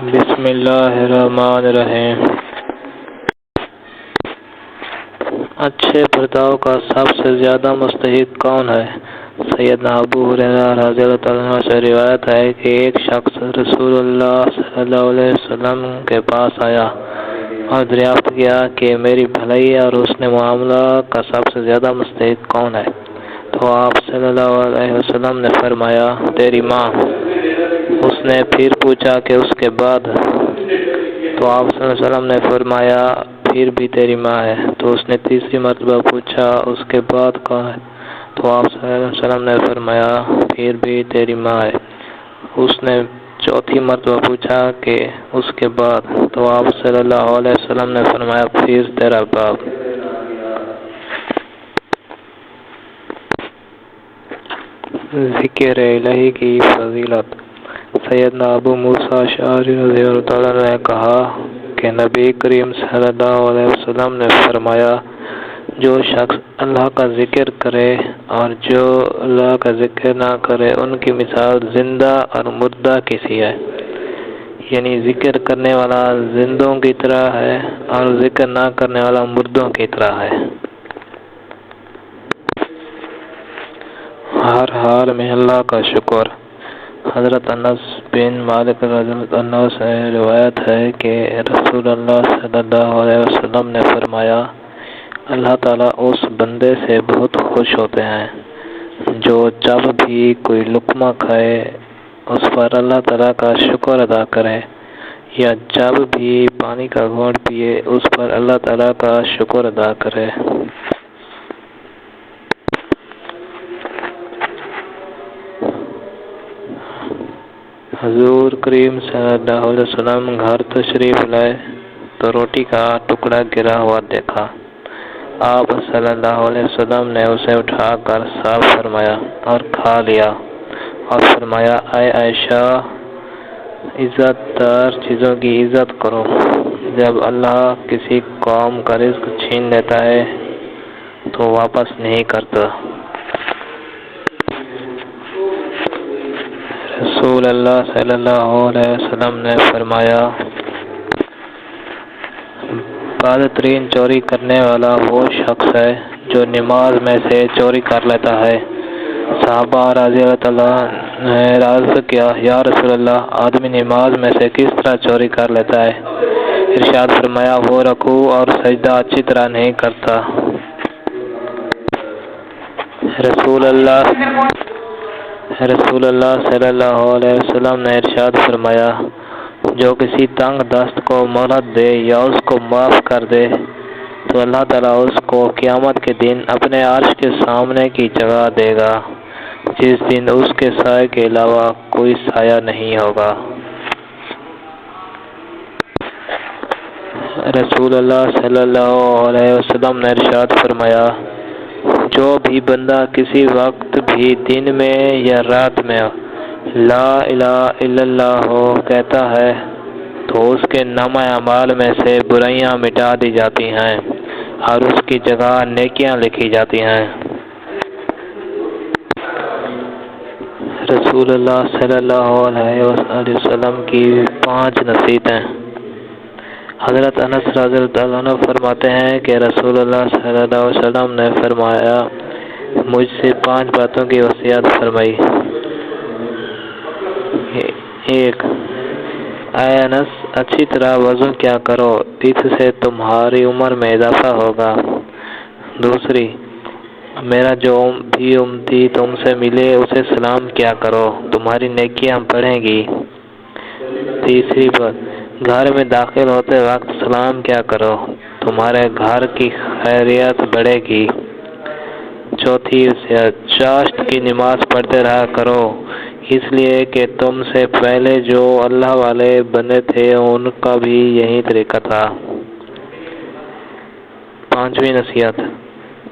بسم اللہ الرحمن الرحیم۔ اچھے برتاؤ کا سب سے زیادہ مستحق کون ہے؟ سیدنا ابو ہریرہ رضی اللہ عنہ سے روایت ہے کہ ایک شخص رسول اللہ صلی اللہ علیہ وسلم کے پاس آیا اور دریافت کیا کہ میری بھلائی اور حسن معاملہ کا سب سے زیادہ مستحق کون ہے؟ تو آپ صلی اللہ علیہ وسلم نے فرمایا تیری ماں۔ اس نے پھر پوچھا کہ اس کے بعد؟ تو آپ صلی اللہ علیہ وسلم نے فرمایا پھر بھی تیری ماں ہے۔ تو اس نے تیسری مرتبہ پوچھا اس کے بعد کون ہے؟ تو آپ صلی اللہ علیہ وسلم نے فرمایا پھر بھی تیری ماں ہے۔ اس نے چوتھی مرتبہ پوچھا کہ اس کے بعد؟ تو آپ صلی اللہ علیہ وسلم نے فرمایا پھر تیرا باپ۔ ذکر الہی کی فضیلت۔ سیدنا ابو موسیٰ اشعری رضی اللہ عنہ نے کہا کہ نبی کریم صلی اللہ علیہ وسلم نے فرمایا جو شخص اللہ کا ذکر کرے اور جو اللہ کا ذکر نہ کرے ان کی مثال زندہ اور مردہ کی سی ہے، یعنی ذکر کرنے والا زندوں کی طرح ہے اور ذکر نہ کرنے والا مردوں کی طرح ہے۔ ہر حال میں اللہ کا شکر۔ حضرت انس بن مالک رضی اللہ عنہ سے روایت ہے کہ رسول اللہ صلی اللہ علیہ وسلم نے فرمایا اللہ تعالیٰ اس بندے سے بہت خوش ہوتے ہیں جو جب بھی کوئی لقمہ کھائے اس پر اللہ تعالیٰ کا شکر ادا کرے، یا جب بھی پانی کا گھونٹ پیے اس پر اللہ تعالیٰ کا شکر ادا کرے۔ حضور کریم صلی اللہ علیہ وسلم گھر تشریف لائے تو روٹی کا ٹکڑا گرا ہوا دیکھا۔ آپ صلی اللہ علیہ وسلم نے اسے اٹھا کر صاف فرمایا اور کھا لیا اور فرمایا اے عائشہ، عزت دار چیزوں کی عزت کرو۔ جب اللہ کسی قوم کا رزق چھین لیتا ہے تو واپس نہیں کرتا۔ رسول اللہ صلی اللہ علیہ وسلم نے فرمایا بدترین چوری کرنے والا وہ شخص ہے جو نماز میں سے چوری کر لیتا ہے۔ صحابہ رضی اللہ عنہ نے عرض کیا یا رسول اللہ، آدمی نماز میں سے کس طرح چوری کر لیتا ہے؟ ارشاد فرمایا وہ رکوع اور سجدہ اچھی طرح نہیں کرتا۔ رسول اللہ صلی اللہ علیہ وسلم نے ارشاد فرمایا جو کسی تنگ دست کو مہلت دے یا اس کو معاف کر دے تو اللہ تعالیٰ اس کو قیامت کے دن اپنے عرش کے سامنے کی جگہ دے گا جس دن اس کے سائے کے علاوہ کوئی سایہ نہیں ہوگا۔ رسول اللہ صلی اللہ علیہ وسلم نے ارشاد فرمایا جو بھی بندہ کسی وقت بھی دن میں یا رات میں لا الہ الا اللہ کہتا ہے تو اس کے نامہ اعمال میں سے برائیاں مٹا دی جاتی ہیں اور اس کی جگہ نیکیاں لکھی جاتی ہیں۔ رسول اللہ صلی اللہ علیہ وسلم کی 5 نصیحتیں۔ حضرت انس رضی اللہ عنہ فرماتے ہیں کہ رسول اللہ صلی اللہ علیہ وسلم نے فرمایا مجھ سے 5 باتوں کی وصیت فرمائی۔ 1 اے انس، اچھی طرح وضو کیا کرو، اس سے تمہاری عمر میں اضافہ ہوگا۔ 2 میرا جو بھی امتی تم سے ملے اسے سلام کیا کرو، تمہاری نیکیاں بڑھیں گی۔ 3 بات، گھر میں داخل ہوتے وقت سلام کیا کرو، تمہارے گھر کی خیریت بڑھے گی۔ 4 چاشت کی نماز پڑھتے رہا کرو، اس لیے کہ تم سے پہلے جو اللہ والے بندے تھے ان کا بھی یہی طریقہ تھا۔ 5ویں نصیحت،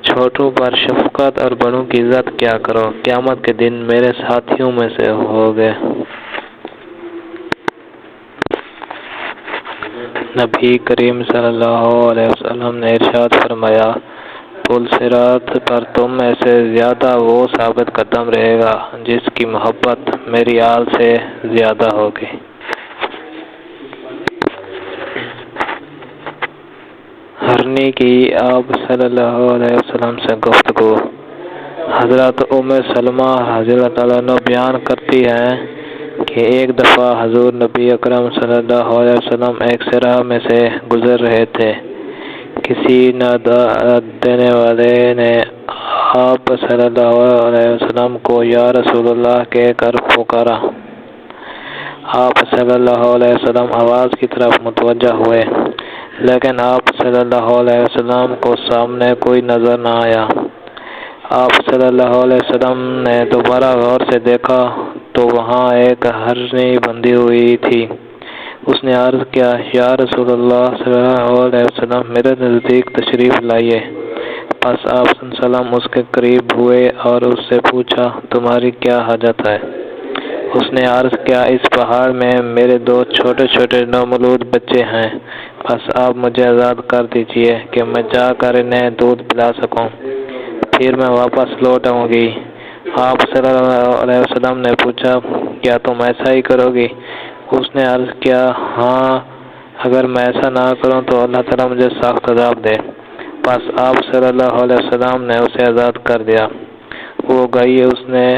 چھوٹوں پر شفقت اور بڑوں کی عزت کیا کرو، قیامت کے دن میرے ساتھیوں میں سے ہوگے۔ نبی کریم صلی اللہ علیہ وسلم نے ارشاد فرمایا پل صراط پر تم میں سے زیادہ وہ ثابت قدم رہے گا جس کی محبت میری آل سے زیادہ ہوگی۔ ہرنی کی آپ صلی اللہ علیہ وسلم سے گفتگو۔ حضرت ام سلمہ رضی اللہ تعالیٰ عنہ بیان کرتی ہیں کہ ایک دفعہ حضور نبی اکرم صلی اللہ علیہ وسلم ایک صحرا میں سے گزر رہے تھے۔ کسی نادات دینے والے نے آپ صلی اللہ علیہ وسلم کو یا رسول اللہ کہہ کر پکارا۔ آپ صلی اللہ علیہ وسلم آواز کی طرف متوجہ ہوئے، لیکن آپ صلی اللہ علیہ وسلم کو سامنے کوئی نظر نہ آیا۔ آپ صلی اللہ علیہ وسلم نے دوبارہ غور سے دیکھا تو وہاں ایک ہرنی بندھی ہوئی تھی۔ اس نے عرض کیا، یا رسول اللہ صلی اللہ علیہ وسلم میرے نزدیک تشریف لائیے۔ پس آپ صلی اللہ علیہ وسلم اس کے قریب ہوئے اور اس سے پوچھا، تمہاری کیا حاجت ہے؟ اس نے عرض کیا، اس پہاڑ میں میرے دو چھوٹے چھوٹے نومولود بچے ہیں، بس آپ مجھے آزاد کر دیجئے کہ میں جا کر انہیں دودھ پلا سکوں، پھر میں واپس لوٹ آؤں گی۔ آپ صلی اللہ علیہ وسلم نے پوچھا، کیا تم ایسا ہی کرو گی؟ اس نے عرض کیا، ہاں، اگر میں ایسا نہ کروں تو اللہ تعالیٰ مجھے سخت عذاب دے۔ بس آپ صلی اللہ علیہ وسلم نے اسے آزاد کر دیا۔ وہ گئی، اس نے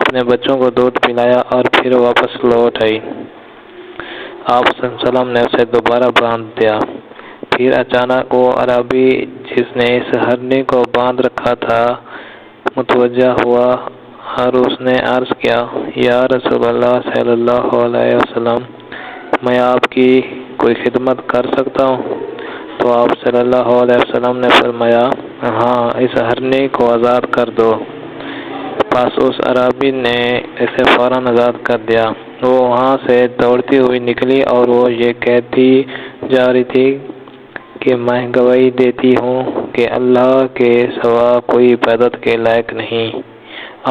اپنے بچوں کو دودھ پلایا اور پھر واپس لوٹ آئی۔ آپ صلی اللہ علیہ وسلم نے اسے دوبارہ باندھ دیا۔ پھر اچانک وہ عربی جس نے اس ہرنی کو باندھ رکھا تھا متوجہ ہوا اور اس نے عرض کیا، یا رسول اللہ صلی اللہ علیہ وسلم میں آپ کی کوئی خدمت کر سکتا ہوں؟ تو آپ صلی اللہ علیہ وسلم نے فرمایا، ہاں، اس ہرنی کو آزاد کر دو۔ پس اس عربی نے اسے فوراً آزاد کر دیا۔ وہ وہاں سے دوڑتی ہوئی نکلی اور وہ یہ کہتی جا رہی تھی کہ میں گواہی دیتی ہوں کہ اللہ کے سوا کوئی عبادت کے لائق نہیں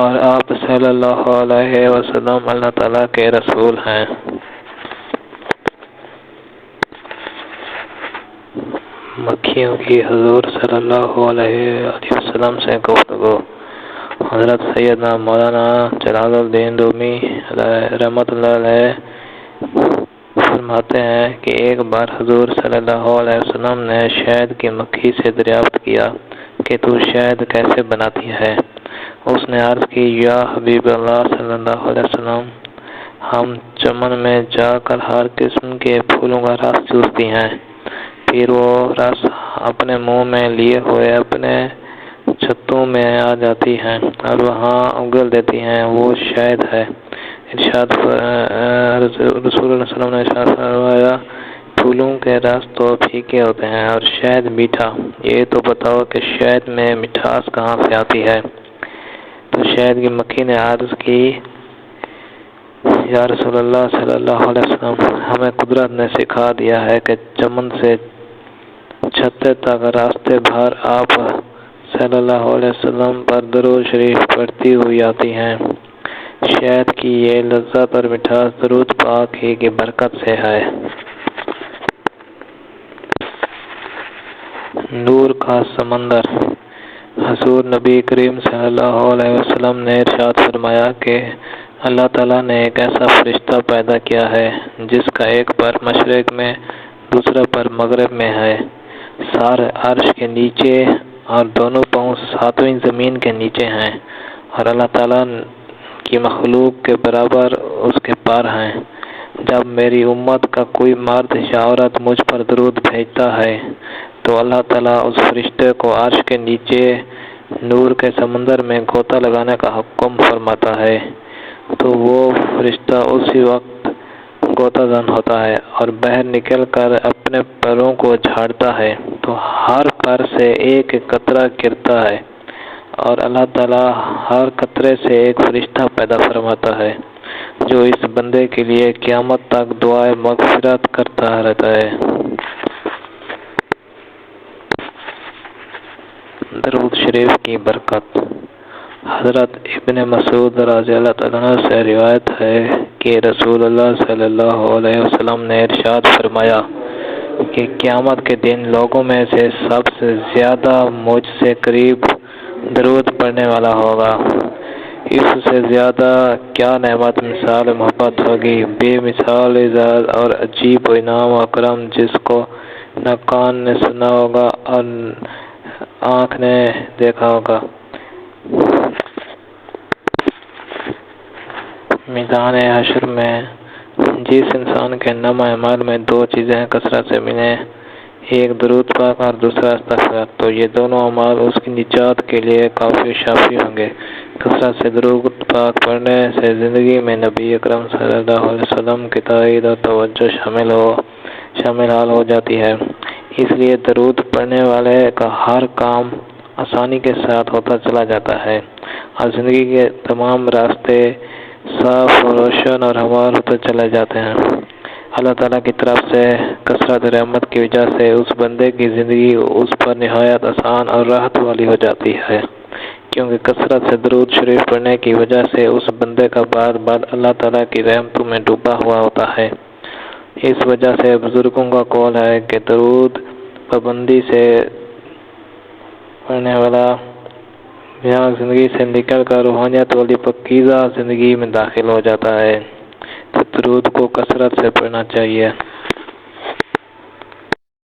اور آپ صلی اللہ علیہ وسلم اللہ تعالیٰ کے رسول ہیں۔ مکھیوں کی حضور صلی اللہ علیہ وسلم سے گفتگو۔ حضرت سیدنا مولانا جلال الدین رومی رحمۃ اللہ علیہ فرماتے ہیں کہ ایک بار حضور صلی اللہ علیہ وسلم نے شہد کی مکھی سے دریافت کیا کہ تو شہد کیسے بناتی ہے؟ اس نے عرض کی، یا حبیب اللہ صلی اللہ علیہ وسلم، ہم چمن میں جا کر ہر قسم کے پھولوں کا رس چوستی ہیں، پھر وہ رس اپنے منہ میں لیے ہوئے اپنے چھتوں میں آ جاتی ہیں اور وہاں اگل دیتی ہیں، وہ شہد ہے۔ رسول اللہ صلی اللہ علیہ وسلم نے ارشاد فرمایا، پھولوں کے رس تو پھیکے ہوتے ہیں اور شہد میٹھا، یہ تو بتاؤ کہ شہد میں مٹھاس کہاں سے آتی ہے؟ تو شہد کی مکھی نے عرض کی، یا رسول اللہ صلی اللہ علیہ وسلم، ہمیں قدرت نے سکھا دیا ہے کہ چمن سے چھتے تک راستے بھر آپ صلی اللہ علیہ وسلم پر درود شریف پڑھتی ہوئی آتی ہیں۔ شہد کی یہ لذت اور مٹھاس درود پاک ہی کی برکت سے ہے۔ نور کا سمندر۔ حضور نبی کریم صلی اللہ علیہ وسلم نے ارشاد فرمایا کہ اللہ تعالیٰ نے ایک ایسا فرشتہ پیدا کیا ہے جس کا ایک پر مشرق میں دوسرا پر مغرب میں ہے، سار عرش کے نیچے اور دونوں پاؤں ساتویں زمین کے نیچے ہیں، اور اللہ تعالیٰ کی مخلوق کے برابر اس کے پار ہیں۔ جب میری امت کا کوئی مرد یا عورت مجھ پر درود بھیجتا ہے تو اللہ تعالیٰ اس فرشتے کو عرش کے نیچے نور کے سمندر میں غوطہ لگانے کا حکم فرماتا ہے، تو وہ فرشتہ اسی وقت غوطہ زن ہوتا ہے اور باہر نکل کر اپنے پروں کو جھاڑتا ہے تو ہر پر سے ایک ایک قطرہ گرتا ہے، اور اللہ تعالیٰ ہر قطرے سے ایک فرشتہ پیدا فرماتا ہے جو اس بندے کے لیے قیامت تک دعائے مغفرت کرتا رہتا ہے۔ درود شریف کی برکت۔ حضرت ابن مسعود رضی اللہ عنہ سے روایت ہے کہ رسول اللہ صلی اللہ علیہ وسلم نے ارشاد فرمایا کہ قیامت کے دن لوگوں میں سے سب سے زیادہ مجھ سے قریب درود پڑھنے والا ہوگا۔ اس سے زیادہ کیا نعمت مثال محبت ہوگی، بے مثال اعزاز اور عجیب و انعام و اکرم جس کو نہ کان نے سنا ہوگا اور آنکھ نے دیکھا ہوگا۔ میدان حشر میں جس انسان کے نامہ اعمال میں دو چیزیں کثرت سے ملیں، ایک درود پاک اور دوسرا استغفار، تو یہ دونوں اعمال اس کی نجات کے لیے کافی شافی ہوں گے۔ کثرت سے درود پاک پڑھنے سے زندگی میں نبی اکرم صلی اللہ علیہ وسلم کی تائید اور توجہ شامل حال ہو جاتی ہے۔ اس لیے درود پڑھنے والے کا ہر کام آسانی کے ساتھ ہوتا چلا جاتا ہے اور زندگی کے تمام راستے صاف و روشن اور ہموار ہوتے چلے جاتے ہیں۔ اللہ تعالیٰ کی طرف سے کثرت رحمت کی وجہ سے اس بندے کی زندگی اس پر نہایت آسان اور راحت والی ہو جاتی ہے، کیونکہ کثرت سے درود شریف پڑھنے کی وجہ سے اس بندے کا بار بار اللہ تعالیٰ کی رحمتوں میں ڈوبا ہوا ہوتا ہے۔ اس وجہ سے بزرگوں کا قول ہے کہ درود پابندی سے پڑھنے والا زندگی سے نکل کر روحانیت والی پاکیزہ زندگی میں داخل ہو جاتا ہے، تو درود کو کثرت سے پڑھنا چاہیے۔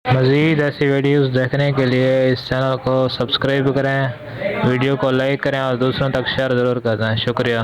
مزید ایسی ویڈیوز دیکھنے کے لیے اس چینل کو سبسکرائب کریں، ویڈیو کو لائک کریں اور دوسروں تک شیئر ضرور کریں۔ شکریہ۔